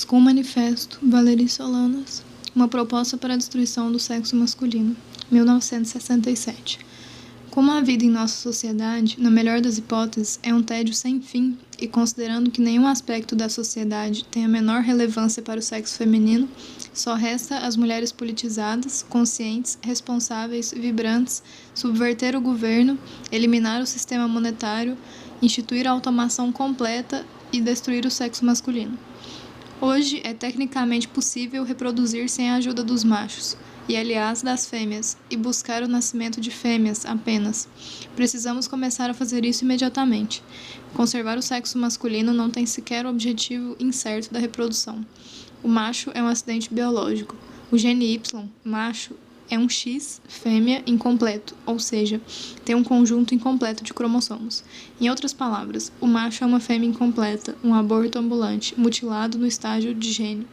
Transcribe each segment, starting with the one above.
School Manifesto, Valery Solanas, uma proposta para a destruição do sexo masculino, 1967. Como a vida em nossa sociedade, na melhor das hipóteses, é um tédio sem fim, e considerando que nenhum aspecto da sociedade tem a menor relevância para o sexo feminino, só resta às mulheres politizadas, conscientes, responsáveis, vibrantes, subverter o governo, eliminar o sistema monetário, instituir a automação completa e destruir o sexo masculino. Hoje é tecnicamente possível reproduzir sem a ajuda dos machos, e aliás das fêmeas, e buscar o nascimento de fêmeas apenas. Precisamos começar a fazer isso imediatamente. Conservar o sexo masculino não tem sequer o objetivo incerto da reprodução. O macho é um acidente biológico. O gene Y, macho, é um X, fêmea, incompleto, ou seja, tem um conjunto incompleto de cromossomos. Em outras palavras, o macho é uma fêmea incompleta, um aborto ambulante, mutilado no estágio de gênio.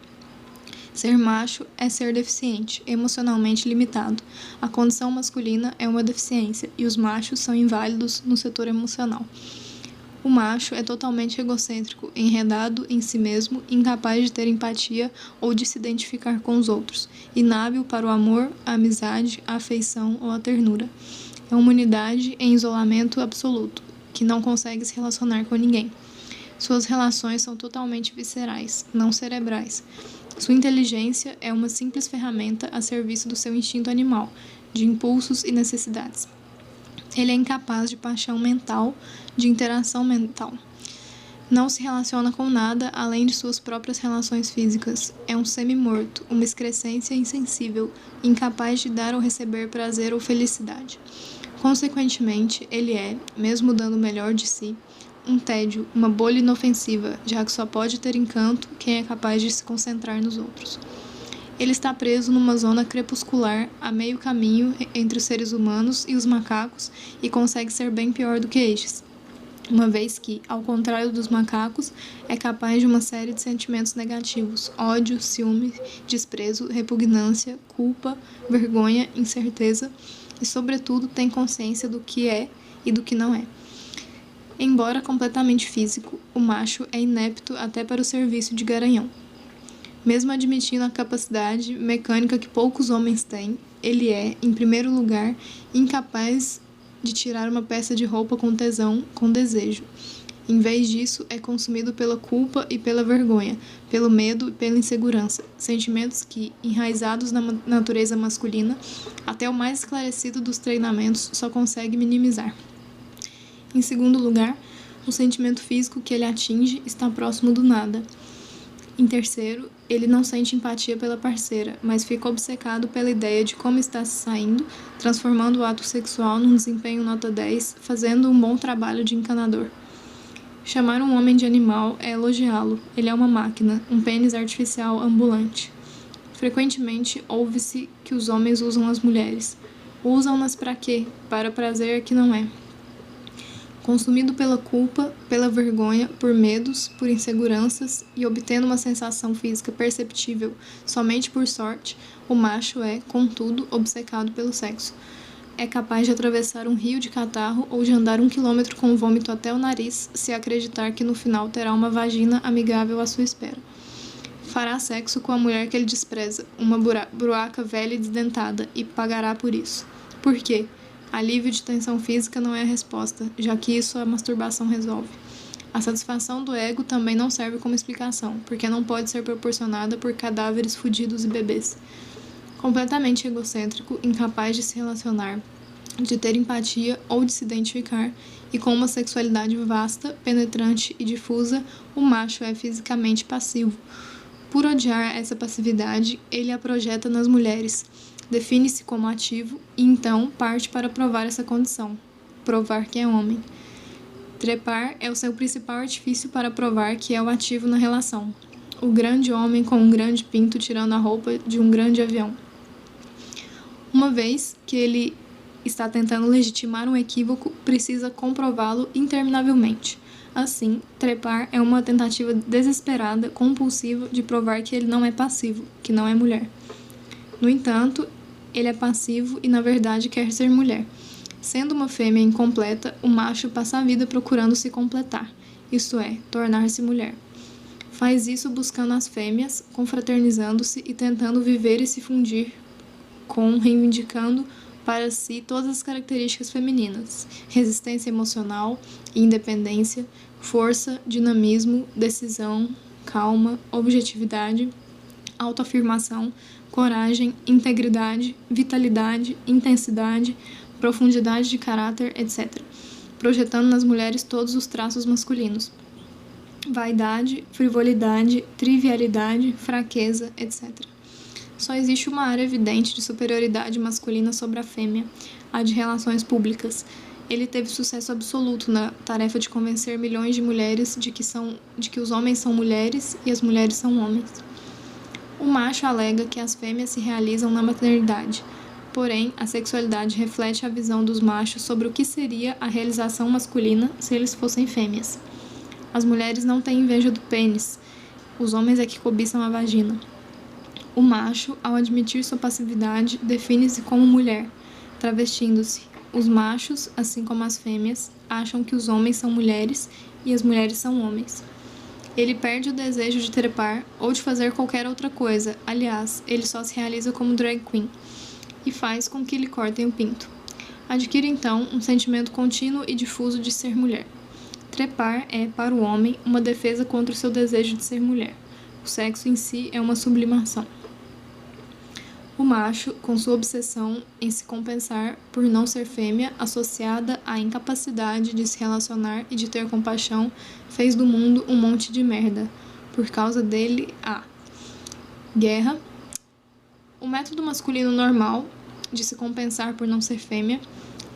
Ser macho é ser deficiente, emocionalmente limitado. A condição masculina é uma deficiência, e os machos são inválidos no setor emocional. O macho é totalmente egocêntrico, enredado em si mesmo, incapaz de ter empatia ou de se identificar com os outros, inábil para o amor, a amizade, a afeição ou a ternura. É uma unidade em isolamento absoluto, que não consegue se relacionar com ninguém. Suas relações são totalmente viscerais, não cerebrais. Sua inteligência é uma simples ferramenta a serviço do seu instinto animal, de impulsos e necessidades. Ele é incapaz de paixão mental, de interação mental. Não se relaciona com nada além de suas próprias relações físicas. É um semi-morto, uma excrescência insensível, incapaz de dar ou receber prazer ou felicidade. Consequentemente, ele é, mesmo dando o melhor de si, um tédio, uma bolha inofensiva, já que só pode ter encanto quem é capaz de se concentrar nos outros. Ele está preso numa zona crepuscular, a meio caminho entre os seres humanos e os macacos, e consegue ser bem pior do que estes, uma vez que, ao contrário dos macacos, é capaz de uma série de sentimentos negativos: ódio, ciúme, desprezo, repugnância, culpa, vergonha, incerteza, e, sobretudo, tem consciência do que é e do que não é. Embora completamente físico, o macho é inepto até para o serviço de garanhão. Mesmo admitindo a capacidade mecânica que poucos homens têm, ele é, em primeiro lugar, incapaz de tirar uma peça de roupa com tesão, com desejo. Em vez disso, é consumido pela culpa e pela vergonha, pelo medo e pela insegurança, sentimentos que, enraizados na natureza masculina, até o mais esclarecido dos treinamentos só consegue minimizar. Em segundo lugar, o sentimento físico que ele atinge está próximo do nada. Em terceiro, ele não sente empatia pela parceira, mas fica obcecado pela ideia de como está se saindo, transformando o ato sexual num desempenho nota 10, fazendo um bom trabalho de encanador. Chamar um homem de animal é elogiá-lo. Ele é uma máquina, um pênis artificial ambulante. Frequentemente, ouve-se que os homens usam as mulheres. Usam-nas para quê? Para prazer que não é. Consumido pela culpa, pela vergonha, por medos, por inseguranças e obtendo uma sensação física perceptível somente por sorte, o macho é, contudo, obcecado pelo sexo. É capaz de atravessar um rio de catarro ou de andar 1 quilômetro com vômito até o nariz se acreditar que no final terá uma vagina amigável à sua espera. Fará sexo com a mulher que ele despreza, uma bruaca velha e desdentada, e pagará por isso. Por quê? Alívio de tensão física não é a resposta, já que isso a masturbação resolve. A satisfação do ego também não serve como explicação, porque não pode ser proporcionada por cadáveres fudidos e bebês. Completamente egocêntrico, incapaz de se relacionar, de ter empatia ou de se identificar, e com uma sexualidade vasta, penetrante e difusa, o macho é fisicamente passivo. Por odiar essa passividade, ele a projeta nas mulheres. Define-se como ativo e então parte para provar essa condição, provar que é homem. Trepar é o seu principal artifício para provar que é o ativo na relação. O grande homem com um grande pinto tirando a roupa de um grande avião. Uma vez que ele está tentando legitimar um equívoco, precisa comprová-lo interminavelmente. Assim, trepar é uma tentativa desesperada, compulsiva, de provar que ele não é passivo, que não é mulher. No entanto, ele é passivo e, na verdade, quer ser mulher. Sendo uma fêmea incompleta, o macho passa a vida procurando se completar, isto é, tornar-se mulher. Faz isso buscando as fêmeas, confraternizando-se e tentando viver e se fundir reivindicando para si todas as características femininas: resistência emocional, independência, força, dinamismo, decisão, calma, objetividade, autoafirmação, coragem, integridade, vitalidade, intensidade, profundidade de caráter, etc., projetando nas mulheres todos os traços masculinos: vaidade, frivolidade, trivialidade, fraqueza, etc. Só existe uma área evidente de superioridade masculina sobre a fêmea, a de relações públicas. Ele teve sucesso absoluto na tarefa de convencer milhões de mulheres de que os homens são mulheres e as mulheres são homens. O macho alega que as fêmeas se realizam na maternidade, porém, a sexualidade reflete a visão dos machos sobre o que seria a realização masculina se eles fossem fêmeas. As mulheres não têm inveja do pênis, os homens é que cobiçam a vagina. O macho, ao admitir sua passividade, define-se como mulher, travestindo-se. Os machos, assim como as fêmeas, acham que os homens são mulheres e as mulheres são homens. Ele perde o desejo de trepar ou de fazer qualquer outra coisa. Aliás, ele só se realiza como drag queen e faz com que lhe cortem o pinto. Adquire então um sentimento contínuo e difuso de ser mulher. Trepar é, para o homem, uma defesa contra o seu desejo de ser mulher. O sexo em si é uma sublimação. O macho, com sua obsessão em se compensar por não ser fêmea, associada à incapacidade de se relacionar e de ter compaixão, fez do mundo um monte de merda. Por causa dele, guerra. O método masculino normal de se compensar por não ser fêmea,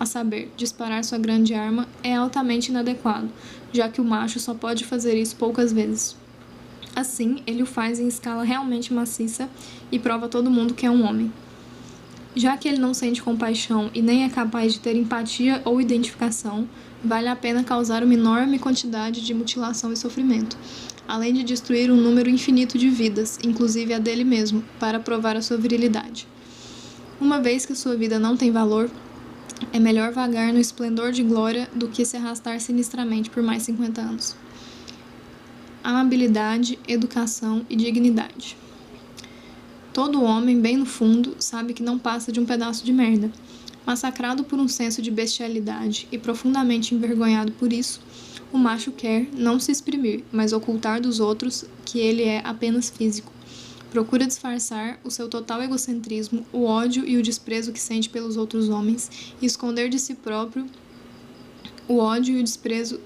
a saber, disparar sua grande arma, é altamente inadequado, já que o macho só pode fazer isso poucas vezes. Assim, ele o faz em escala realmente maciça e prova a todo mundo que é um homem. Já que ele não sente compaixão e nem é capaz de ter empatia ou identificação, vale a pena causar uma enorme quantidade de mutilação e sofrimento, além de destruir um número infinito de vidas, inclusive a dele mesmo, para provar a sua virilidade. Uma vez que sua vida não tem valor, é melhor vagar no esplendor de glória do que se arrastar sinistramente por mais 50 anos. Amabilidade, educação e dignidade. Todo homem, bem no fundo, sabe que não passa de um pedaço de merda. Massacrado por um senso de bestialidade e profundamente envergonhado por isso, o macho quer não se exprimir, mas ocultar dos outros que ele é apenas físico. Procura disfarçar o seu total egocentrismo, o ódio e o desprezo que sente pelos outros homens e esconder de si próprio o ódio e o desprezo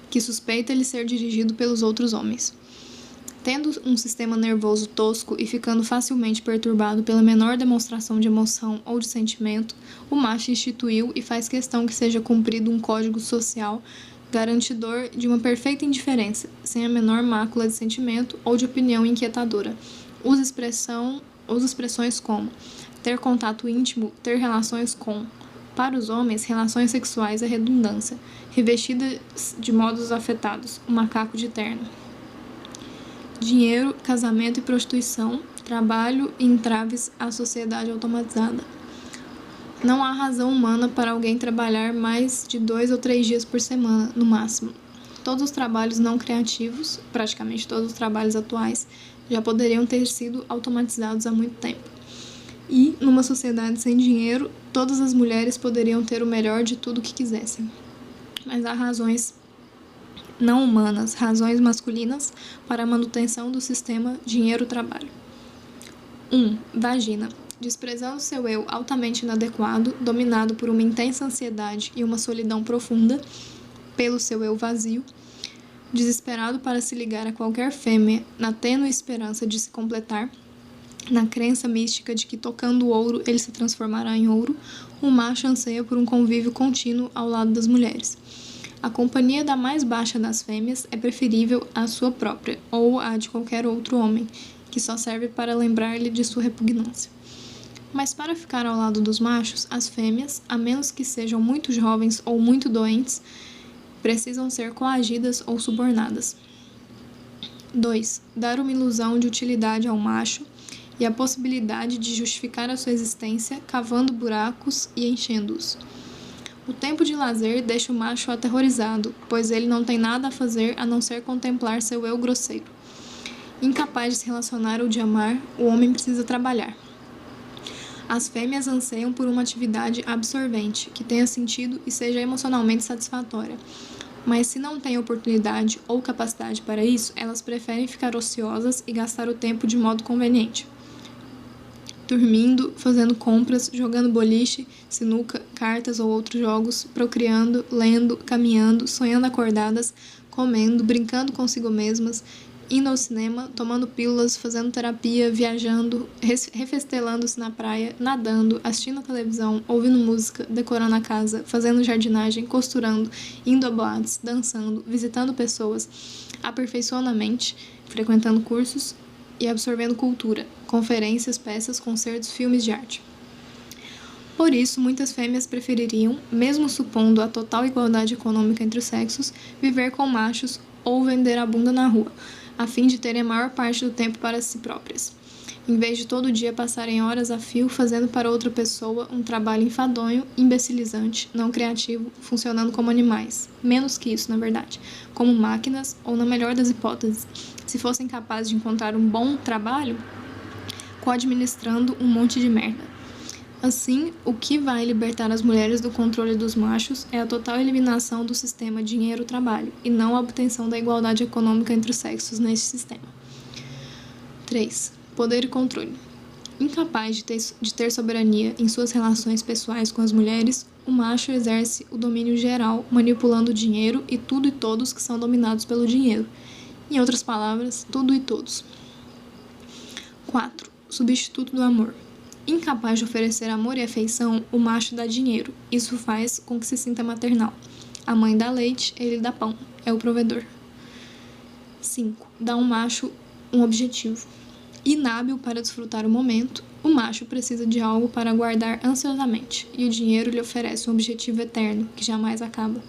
que suspeita ele ser dirigido pelos outros homens. Tendo um sistema nervoso tosco e ficando facilmente perturbado pela menor demonstração de emoção ou de sentimento, o macho instituiu e faz questão que seja cumprido um código social garantidor de uma perfeita indiferença, sem a menor mácula de sentimento ou de opinião inquietadora. Usa expressões como ter contato íntimo, ter relações com. Para os homens, relações sexuais é redundância, revestida de modos afetados, o macaco de terno. Dinheiro, casamento e prostituição, trabalho e entraves à sociedade automatizada. Não há razão humana para alguém trabalhar mais de 2 ou 3 dias por semana, no máximo. Todos os trabalhos não criativos, praticamente todos os trabalhos atuais, já poderiam ter sido automatizados há muito tempo. E, numa sociedade sem dinheiro, todas as mulheres poderiam ter o melhor de tudo que quisessem. Mas há razões não humanas, razões masculinas para a manutenção do sistema dinheiro-trabalho. 1. Vagina. Desprezando seu eu altamente inadequado, dominado por uma intensa ansiedade e uma solidão profunda, pelo seu eu vazio, desesperado para se ligar a qualquer fêmea, na tênue esperança de se completar, na crença mística de que tocando o ouro ele se transformará em ouro, o macho anseia por um convívio contínuo ao lado das mulheres. A companhia da mais baixa das fêmeas é preferível à sua própria, ou à de qualquer outro homem, que só serve para lembrar-lhe de sua repugnância. Mas para ficar ao lado dos machos, as fêmeas, a menos que sejam muito jovens ou muito doentes, precisam ser coagidas ou subornadas. 2. Dar uma ilusão de utilidade ao macho e a possibilidade de justificar a sua existência cavando buracos e enchendo-os. O tempo de lazer deixa o macho aterrorizado, pois ele não tem nada a fazer a não ser contemplar seu eu grosseiro. Incapaz de se relacionar ou de amar, o homem precisa trabalhar. As fêmeas anseiam por uma atividade absorvente, que tenha sentido e seja emocionalmente satisfatória. Mas se não têm oportunidade ou capacidade para isso, elas preferem ficar ociosas e gastar o tempo de modo conveniente. Dormindo, fazendo compras, jogando boliche, sinuca, cartas ou outros jogos, procriando, lendo, caminhando, sonhando acordadas, comendo, brincando consigo mesmas, indo ao cinema, tomando pílulas, fazendo terapia, viajando, refestelando-se na praia, nadando, assistindo a televisão, ouvindo música, decorando a casa, fazendo jardinagem, costurando, indo a boates, dançando, visitando pessoas, aperfeiçoando a mente, frequentando cursos e absorvendo cultura, conferências, peças, concertos, filmes de arte. Por isso, muitas fêmeas prefeririam, mesmo supondo a total igualdade econômica entre os sexos, viver com machos ou vender a bunda na rua, a fim de terem a maior parte do tempo para si próprias, em vez de todo dia passarem horas a fio fazendo para outra pessoa um trabalho enfadonho, imbecilizante, não criativo, funcionando como animais. Menos que isso, na verdade, como máquinas ou, na melhor das hipóteses, se fossem capazes de encontrar um bom trabalho, co-administrando um monte de merda. Assim, o que vai libertar as mulheres do controle dos machos é a total eliminação do sistema dinheiro-trabalho e não a obtenção da igualdade econômica entre os sexos nesse sistema. 3. Poder e controle. Incapaz de ter soberania em suas relações pessoais com as mulheres, o macho exerce o domínio geral, manipulando o dinheiro e tudo e todos que são dominados pelo dinheiro. Em outras palavras, tudo e todos. 4. Substituto do amor. Incapaz de oferecer amor e afeição, o macho dá dinheiro. Isso faz com que se sinta maternal. A mãe dá leite, ele dá pão. É o provedor. 5. Dá ao macho um objetivo. Inábil para desfrutar o momento, o macho precisa de algo para aguardar ansiosamente, e o dinheiro lhe oferece um objetivo eterno, que jamais acaba.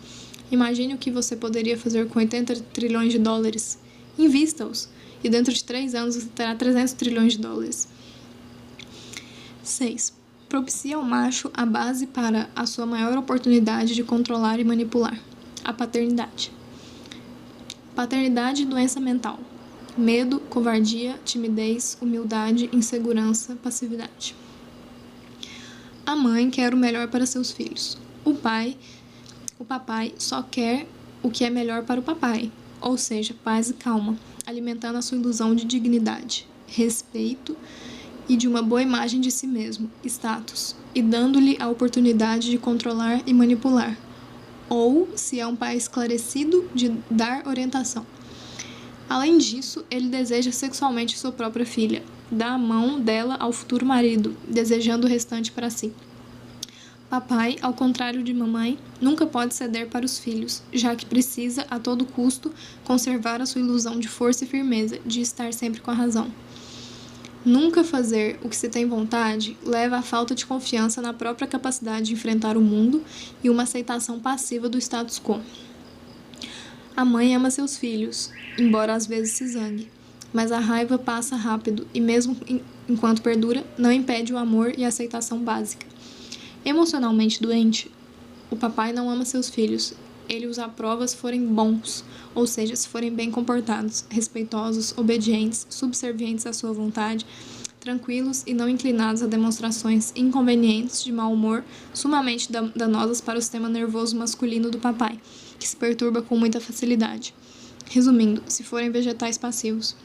Imagine o que você poderia fazer com 80 trilhões de dólares. Invista-os, e dentro de 3 anos você terá 300 trilhões de dólares. 6. Propicia ao macho a base para a sua maior oportunidade de controlar e manipular, a paternidade. Paternidade e doença mental. Medo, covardia, timidez, humildade, insegurança, passividade. A mãe quer o melhor para seus filhos. O papai só quer o que é melhor para o papai, ou seja, paz e calma, alimentando a sua ilusão de dignidade, respeito e de uma boa imagem de si mesmo, status, e dando-lhe a oportunidade de controlar e manipular, ou, se é um pai esclarecido, de dar orientação. Além disso, ele deseja sexualmente sua própria filha, dá a mão dela ao futuro marido, desejando o restante para si. Papai, ao contrário de mamãe, nunca pode ceder para os filhos, já que precisa, a todo custo, conservar a sua ilusão de força e firmeza, de estar sempre com a razão. Nunca fazer o que se tem vontade leva à falta de confiança na própria capacidade de enfrentar o mundo e uma aceitação passiva do status quo. A mãe ama seus filhos, embora às vezes se zangue, mas a raiva passa rápido e, mesmo enquanto perdura, não impede o amor e a aceitação básica. Emocionalmente doente, o papai não ama seus filhos. Ele os aprova se forem bons, ou seja, se forem bem comportados, respeitosos, obedientes, subservientes à sua vontade, tranquilos e não inclinados a demonstrações inconvenientes de mau humor, sumamente danosas para o sistema nervoso masculino do papai, que se perturba com muita facilidade. Resumindo, se forem vegetais passivos.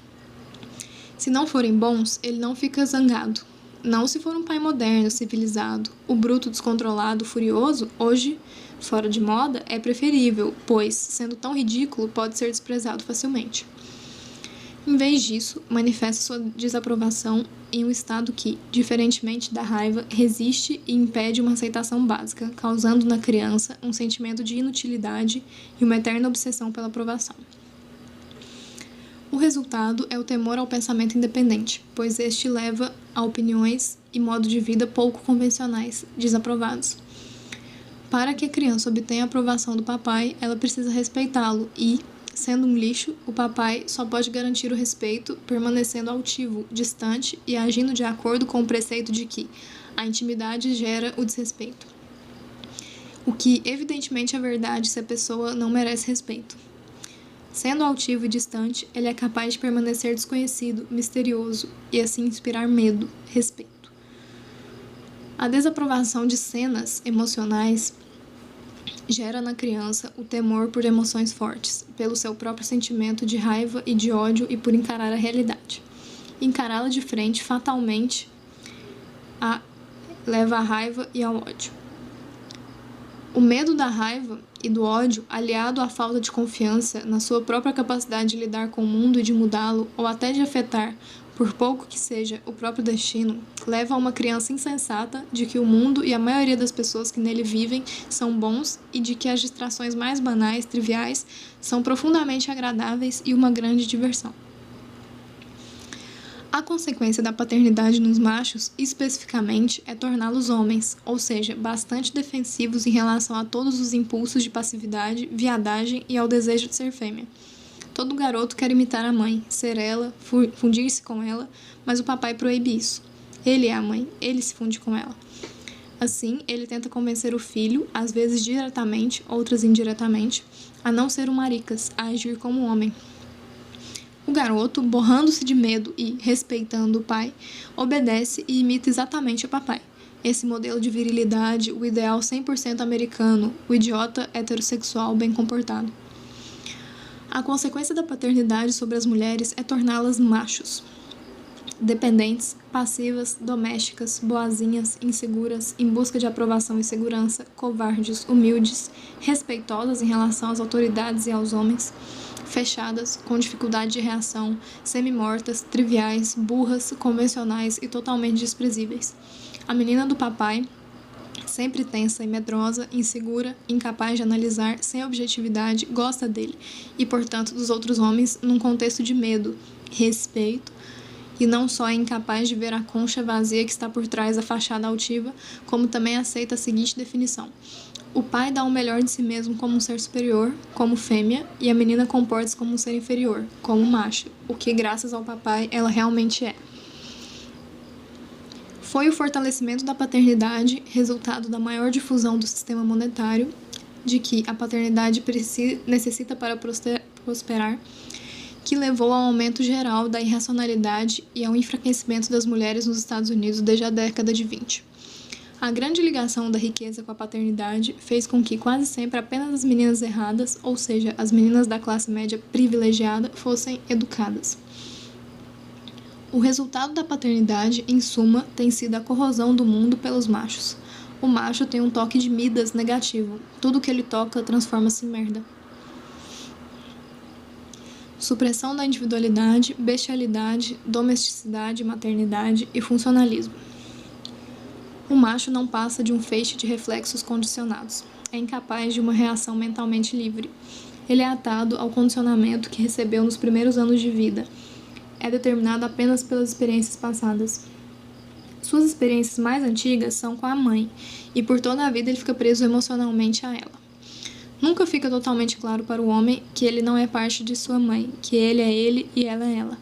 Se não forem bons, ele não fica zangado. Não se for um pai moderno, civilizado. O bruto descontrolado, furioso, hoje fora de moda, é preferível, pois, sendo tão ridículo, pode ser desprezado facilmente. Em vez disso, manifesta sua desaprovação em um estado que, diferentemente da raiva, resiste e impede uma aceitação básica, causando na criança um sentimento de inutilidade e uma eterna obsessão pela aprovação. O resultado é o temor ao pensamento independente, pois este leva a opiniões e modo de vida pouco convencionais, desaprovados. Para que a criança obtenha a aprovação do papai, ela precisa respeitá-lo e, sendo um lixo, o papai só pode garantir o respeito permanecendo altivo, distante e agindo de acordo com o preceito de que a intimidade gera o desrespeito. O que, evidentemente, é verdade se a pessoa não merece respeito. Sendo altivo e distante, ele é capaz de permanecer desconhecido, misterioso e assim inspirar medo, respeito. A desaprovação de cenas emocionais gera na criança o temor por emoções fortes, pelo seu próprio sentimento de raiva e de ódio e por encarar a realidade. Encará-la de frente fatalmente leva à raiva e ao ódio. O medo da raiva e do ódio, aliado à falta de confiança na sua própria capacidade de lidar com o mundo e de mudá-lo, ou até de afetar, por pouco que seja, o próprio destino, leva a uma criança insensata de que o mundo e a maioria das pessoas que nele vivem são bons e de que as distrações mais banais, triviais, são profundamente agradáveis e uma grande diversão. A consequência da paternidade nos machos, especificamente, é torná-los homens, ou seja, bastante defensivos em relação a todos os impulsos de passividade, viadagem e ao desejo de ser fêmea. Todo garoto quer imitar a mãe, ser ela, fundir-se com ela, mas o papai proíbe isso. Ele é a mãe, ele se funde com ela. Assim, ele tenta convencer o filho, às vezes diretamente, outras indiretamente, a não ser um maricas, a agir como homem. O garoto, borrando-se de medo e respeitando o pai, obedece e imita exatamente o papai. Esse modelo de virilidade, o ideal 100% americano, o idiota heterossexual bem comportado. A consequência da paternidade sobre as mulheres é torná-las machos, dependentes, passivas, domésticas, boazinhas, inseguras, em busca de aprovação e segurança, covardes, humildes, respeitosas em relação às autoridades e aos homens, fechadas, com dificuldade de reação, semi-mortas, triviais, burras, convencionais e totalmente desprezíveis. A menina do papai, sempre tensa e medrosa, insegura, incapaz de analisar, sem objetividade, gosta dele e, portanto, dos outros homens num contexto de medo, respeito, e não só é incapaz de ver a concha vazia que está por trás da fachada altiva, como também aceita a seguinte definição: o pai dá o melhor de si mesmo como um ser superior, como fêmea, e a menina comporta-se como um ser inferior, como macho, o que, graças ao papai, ela realmente é. Foi o fortalecimento da paternidade, resultado da maior difusão do sistema monetário, de que a paternidade necessita para prosperar, que levou ao aumento geral da irracionalidade e ao enfraquecimento das mulheres nos Estados Unidos desde a década de 20. A grande ligação da riqueza com a paternidade fez com que quase sempre apenas as meninas erradas, ou seja, as meninas da classe média privilegiada, fossem educadas. O resultado da paternidade, em suma, tem sido a corrosão do mundo pelos machos. O macho tem um toque de Midas negativo. Tudo que ele toca transforma-se em merda. Supressão da individualidade, bestialidade, domesticidade, maternidade e funcionalismo. O macho não passa de um feixe de reflexos condicionados. É incapaz de uma reação mentalmente livre. Ele é atado ao condicionamento que recebeu nos primeiros anos de vida. É determinado apenas pelas experiências passadas. Suas experiências mais antigas são com a mãe, e por toda a vida ele fica preso emocionalmente a ela. Nunca fica totalmente claro para o homem que ele não é parte de sua mãe, que ele é ele e ela é ela.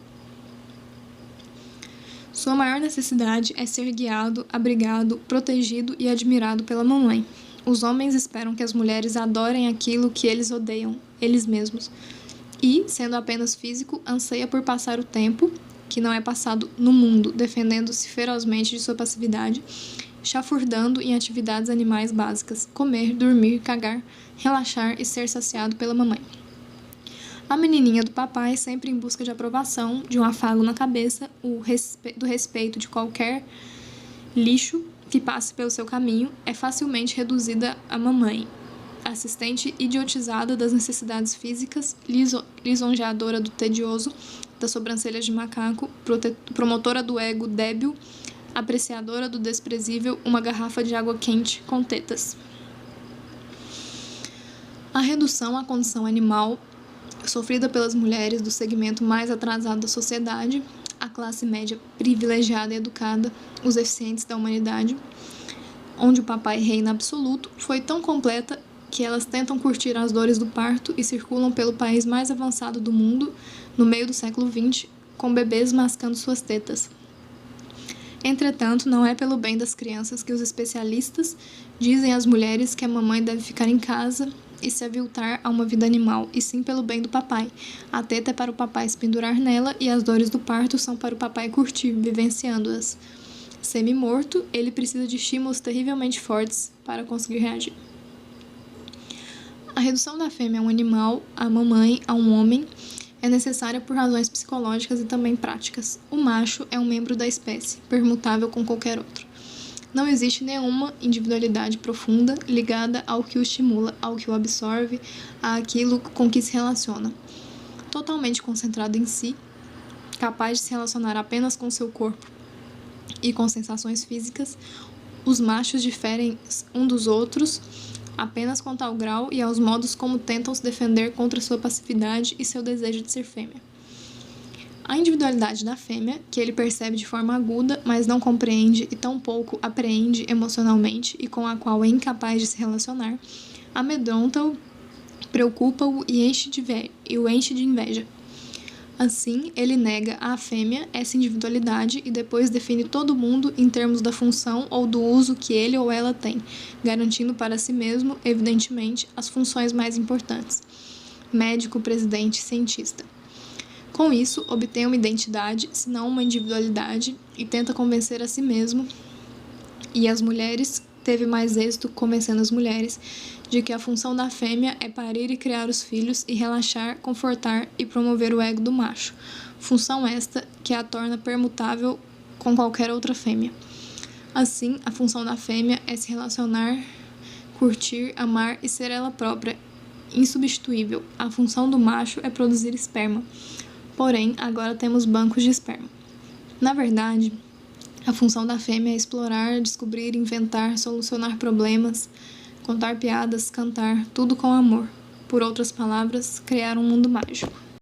Sua maior necessidade é ser guiado, abrigado, protegido e admirado pela mamãe. Os homens esperam que as mulheres adorem aquilo que eles odeiam, eles mesmos. E, sendo apenas físico, anseia por passar o tempo, que não é passado no mundo, defendendo-se ferozmente de sua passividade, chafurdando em atividades animais básicas, comer, dormir, cagar, relaxar e ser saciado pela mamãe. A menininha do papai, sempre em busca de aprovação, de um afago na cabeça, do respeito de qualquer lixo que passe pelo seu caminho, é facilmente reduzida a mamãe, assistente idiotizada das necessidades físicas, lisonjeadora do tedioso, das sobrancelhas de macaco, promotora do ego débil, apreciadora do desprezível, uma garrafa de água quente com tetas. A redução à condição animal, sofrida pelas mulheres do segmento mais atrasado da sociedade, a classe média privilegiada e educada, os eficientes da humanidade, onde o papai reina absoluto, foi tão completa que elas tentam curtir as dores do parto e circulam pelo país mais avançado do mundo, no meio do século XX, com bebês mascando suas tetas. Entretanto, não é pelo bem das crianças que os especialistas dizem às mulheres que a mamãe deve ficar em casa e se aviltar a uma vida animal, e sim pelo bem do papai. A teta é para o papai se pendurar nela e as dores do parto são para o papai curtir, vivenciando-as. Semi-morto, ele precisa de estímulos terrivelmente fortes para conseguir reagir. A redução da fêmea a um animal, a mamãe, a um homem, é necessária por razões psicológicas e também práticas. O macho é um membro da espécie, permutável com qualquer outro. Não existe nenhuma individualidade profunda ligada ao que o estimula, ao que o absorve, àquilo com que se relaciona. Totalmente concentrado em si, capaz de se relacionar apenas com seu corpo e com sensações físicas, os machos diferem um dos outros apenas quanto ao grau e aos modos como tentam se defender contra sua passividade e seu desejo de ser fêmea. A individualidade da fêmea, que ele percebe de forma aguda, mas não compreende e tampouco apreende emocionalmente e com a qual é incapaz de se relacionar, amedronta-o, preocupa-o e o enche de inveja. Assim, ele nega à fêmea essa individualidade e depois define todo mundo em termos da função ou do uso que ele ou ela tem, garantindo para si mesmo, evidentemente, as funções mais importantes: médico, presidente, cientista. Com isso, obtém uma identidade, se não uma individualidade, e tenta convencer a si mesmo e as mulheres, teve mais êxito convencendo as mulheres de que a função da fêmea é parir e criar os filhos e relaxar, confortar e promover o ego do macho, função esta que a torna permutável com qualquer outra fêmea. Assim, a função da fêmea é se relacionar, curtir, amar e ser ela própria, insubstituível. A função do macho é produzir esperma. Porém, agora temos bancos de esperma. Na verdade, a função da fêmea é explorar, descobrir, inventar, solucionar problemas, contar piadas, cantar, tudo com amor. Por outras palavras, criar um mundo mágico.